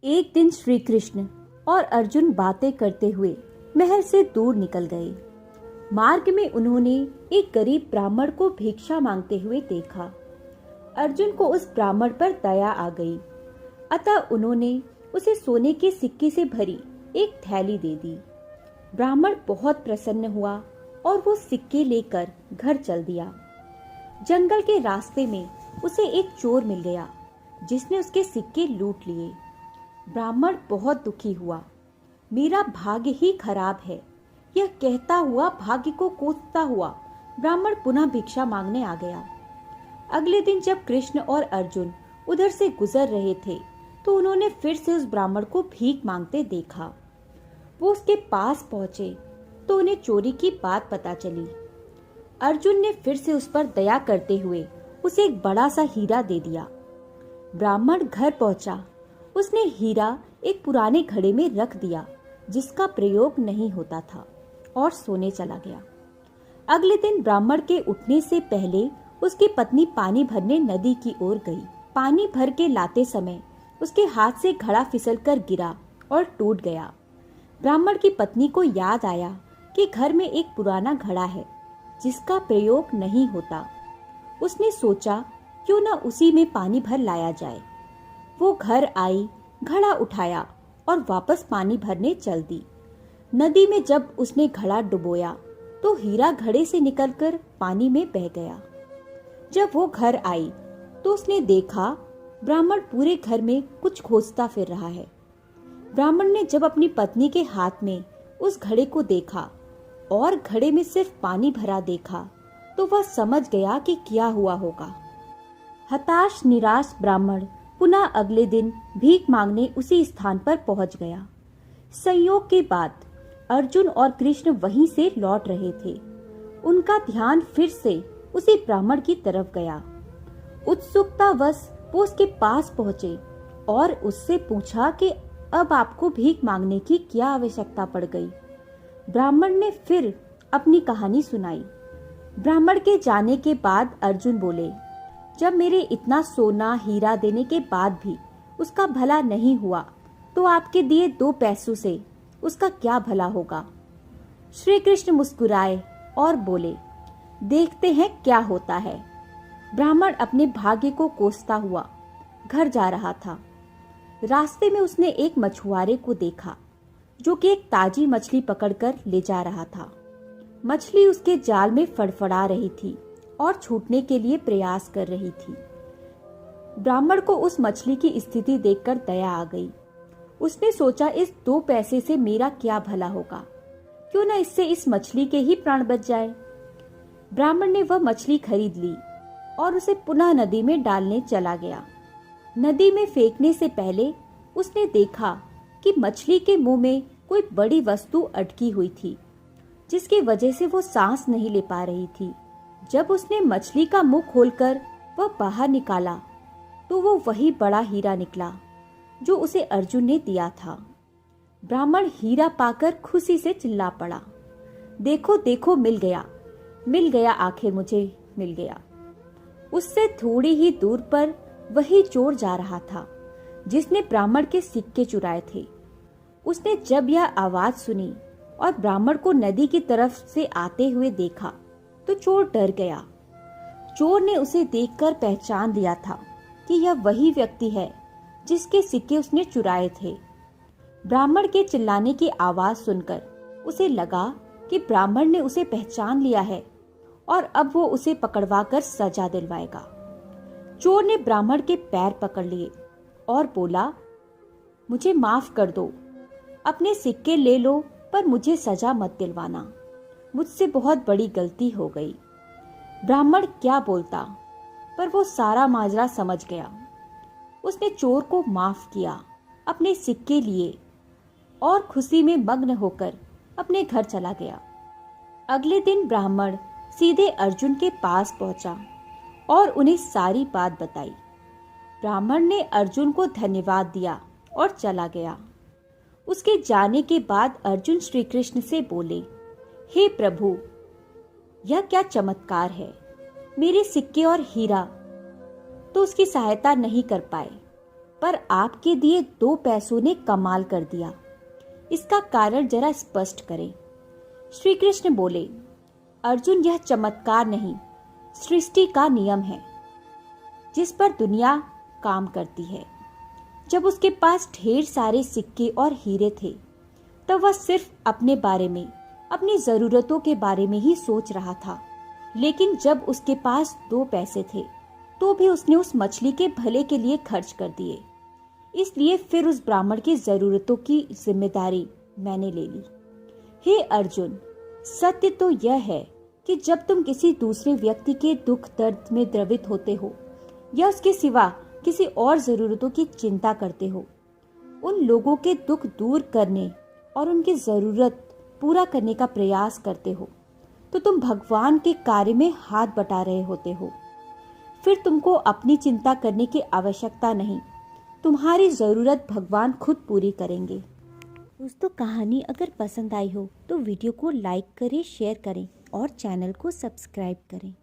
एक दिन श्री कृष्ण और अर्जुन बातें करते हुए महल से दूर निकल गए। मार्ग में उन्होंने एक गरीब ब्राह्मण को भिक्षा मांगते हुए देखा। अर्जुन को उस ब्राह्मण पर दया आ गई, अतः उन्होंने उसे सोने के सिक्के से भरी एक थैली दे दी। ब्राह्मण बहुत प्रसन्न हुआ और वो सिक्के लेकर घर चल दिया। जंगल के रास्ते में उसे एक चोर मिल गया जिसने उसके सिक्के लूट लिए। ब्राह्मण बहुत दुखी हुआ। मेरा भाग्य ही खराब है, यह कहता हुआ भाग्य को कोसता हुआ ब्राह्मण पुनः भिक्षा मांगने आ गया। अगले दिन जब कृष्ण और अर्जुन उधर से गुजर रहे थे तो उन्होंने फिर से उस ब्राह्मण को भीख मांगते देखा। वो उसके पास पहुंचे तो उन्हें चोरी की बात पता चली। अर्जुन ने फिर से उस पर दया करते हुए उसे एक बड़ा सा हीरा दे दिया। ब्राह्मण घर पहुंचा। उसने हीरा एक पुराने घड़े में रख दिया जिसका प्रयोग नहीं होता था और सोने चला गया। अगले दिन ब्राह्मण के उठने से पहले उसकी पत्नी पानी भरने नदी की ओर गई। पानी भर के लाते समय उसके हाथ से घड़ा फिसलकर गिरा और टूट गया। ब्राह्मण की पत्नी को याद आया कि घर में एक पुराना घड़ा है जिसका प्रयोग नहीं होता। उसने सोचा क्यों न उसी में पानी भर लाया जाए। वो घर आई, घड़ा उठाया और वापस पानी भरने चल दी। नदी में जब उसने घड़ा डुबोया तो हीरा घड़े से निकलकर पानी में बह गया। जब वो घर आई तो उसने देखा ब्राह्मण पूरे घर में कुछ खोजता फिर रहा है। ब्राह्मण ने जब अपनी पत्नी के हाथ में उस घड़े को देखा और घड़े में सिर्फ पानी भरा देखा तो वह समझ गया कि क्या हुआ होगा। हताश निराश ब्राह्मण पुनः अगले दिन भीख मांगने उसी स्थान पर पहुंच गया। संयोग के बाद अर्जुन और कृष्ण वहीं से लौट रहे थे। उनका ध्यान फिर से उसी ब्राह्मण की तरफ गया। उत्सुकतावश वो उसके पास पहुंचे और उससे पूछा कि अब आपको भीख मांगने की क्या आवश्यकता पड़ गई। ब्राह्मण ने फिर अपनी कहानी सुनाई। ब्राह्मण के जाने के बाद अर्जुन बोले, जब मेरे इतना सोना हीरा देने के बाद भी उसका भला नहीं हुआ तो आपके दिए 2 पैसों से उसका क्या भला होगा। श्री कृष्ण मुस्कुराए और बोले, देखते हैं क्या होता है। ब्राह्मण अपने भाग्य को कोसता हुआ घर जा रहा था। रास्ते में उसने एक मछुआरे को देखा जो कि एक ताजी मछली पकड़कर ले जा रहा था। मछली उसके जाल में फड़फड़ा रही थी और छूटने के लिए प्रयास कर रही थी। ब्राह्मण को उस मछली की स्थिति देखकर दया आ गई। उसने सोचा, इस 2 पैसे से मेरा क्या भला होगा, क्यों न इससे इस मछली के ही प्राण बच जाए। ब्राह्मण ने वह मछली खरीद ली और उसे पुनः नदी में डालने चला गया। नदी में फेंकने से पहले उसने देखा कि मछली के मुंह में कोई बड़ी वस्तु अटकी हुई थी जिसकी वजह से वो सांस नहीं ले पा रही थी। जब उसने मछली का मुंह खोलकर वह बाहर निकाला तो वो वही बड़ा हीरा निकला जो उसे अर्जुन ने दिया था। ब्राह्मण हीरा पाकर खुशी से चिल्ला पड़ा, देखो देखो, मिल गया, आखिर मुझे मिल गया। उससे थोड़ी ही दूर पर वही चोर जा रहा था जिसने ब्राह्मण के सिक्के चुराए थे। उसने जब यह आवाज सुनी और ब्राह्मण को नदी की तरफ से आते हुए देखा तो चोर डर गया। चोर ने उसे देखकर पहचान लिया था कि यह वही व्यक्ति है जिसके सिक्के उसने चुराए थे। ब्राह्मण के चिल्लाने की आवाज सुनकर उसे लगा कि ब्राह्मण ने उसे पहचान लिया है और अब वो उसे पकड़वाकर सजा दिलवाएगा। चोर ने ब्राह्मण के पैर पकड़ लिए और बोला, मुझे माफ कर दो, अपने सिक्के ले लो पर मुझे सजा मत दिलवाना, मुझसे बहुत बड़ी गलती हो गई। ब्राह्मण क्या बोलता, पर वो सारा माजरा समझ गया। उसने चोर को माफ किया, अपने सिक्के लिए और खुशी में मग्न होकर अपने घर चला गया। अगले दिन ब्राह्मण सीधे अर्जुन के पास पहुंचा और उन्हें सारी बात बताई। ब्राह्मण ने अर्जुन को धन्यवाद दिया और चला गया। उसके जाने के बाद अर्जुन श्री कृष्ण से बोले, हे प्रभु, यह क्या चमत्कार है। मेरे सिक्के और हीरा तो उसकी सहायता नहीं कर पाए, पर आपके दिए 2 पैसों ने कमाल कर दिया। इसका कारण जरा स्पष्ट करें। श्री कृष्ण बोले, अर्जुन, यह चमत्कार नहीं, सृष्टि का नियम है जिस पर दुनिया काम करती है। जब उसके पास ढेर सारे सिक्के और हीरे थे तब वह सिर्फ अपने बारे में, अपनी जरूरतों के बारे में ही सोच रहा था। लेकिन जब उसके पास 2 पैसे थे तो भी उसने उस मछली के भले के लिए खर्च कर दिए। इसलिए फिर उस ब्राह्मण की जरूरतों की जिम्मेदारी मैंने ले ली। हे अर्जुन, सत्य तो यह है कि जब तुम किसी दूसरे व्यक्ति के दुख दर्द में द्रवित होते हो या उसके सिवा किसी और जरूरतों की चिंता करते हो, उन लोगों के दुख दूर करने और उनकी जरूरत पूरा करने का प्रयास करते हो, तो तुम भगवान के कार्य में हाथ बटा रहे होते हो। फिर तुमको अपनी चिंता करने की आवश्यकता नहीं, तुम्हारी जरूरत भगवान खुद पूरी करेंगे। दोस्तों, कहानी अगर पसंद आई हो तो वीडियो को लाइक करें, शेयर करें और चैनल को सब्सक्राइब करें।